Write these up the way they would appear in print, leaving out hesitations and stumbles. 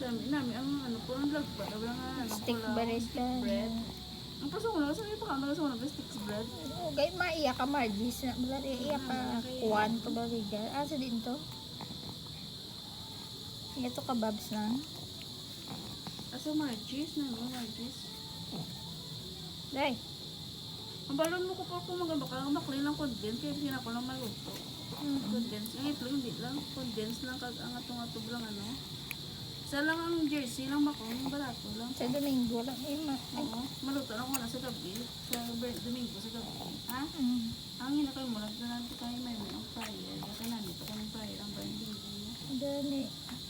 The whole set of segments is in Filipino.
Dami namin ang ano po ang lagba. Wala nga ano. Stick bread. Ang paso ko na sa iyo pa ka sa mga sticks bread. Gay maiya ka Margis na balari iya ka kuan to baliga. Sa din to. Ito ka babs na. Asa Margis na mo Margis. Dai. Ang balon mo ko pa kung baka maklin lang condense kaya hindi na ko lang maluto. Condense. Ang itlog hindi lang. Condense lang kag ang atong lang ano. Isa lang ang jersey lang makong barato lang. Sa Domingo lang ima. Oo. Maluto lang ko na sa gabi. Sa Domingo sa gabi. Ha? Ang hina kayo mo lang na tayo may ang fryer. Kasi nandito ko ng fryer ang brand Domingo. Dali.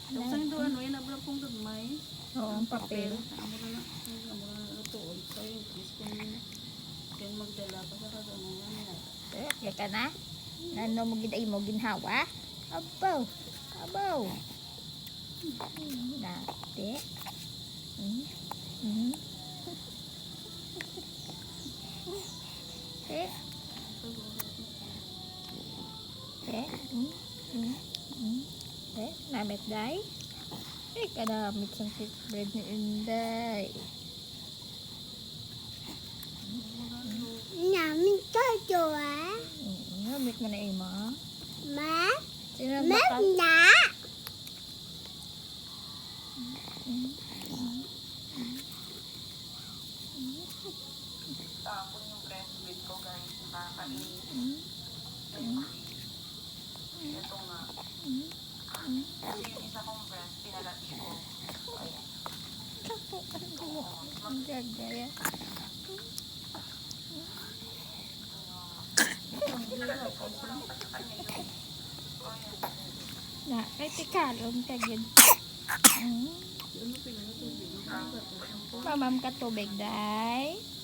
Tapos ang doon ano, yan abla pong gagmay. Oo, ang papel. Amo na lutoon. So yung kiss kung magdala pa sa kagano yan. Kaya ka na? Nano mo giday mo ginhawa? Abaw. Abaw. Dati. Namit day. Kadamit sang bread ni Inday. Namin to joa. Namit mo na ima. Ma? Sino Ma bakal? na? Tapon yung breast meat ko guys. Nakakainin. Ito nga. Kasi yung isa kong breast, pinalati ko. Ang gagaya. Na, kay tikalon ka gid. Mamam ka tubig, day.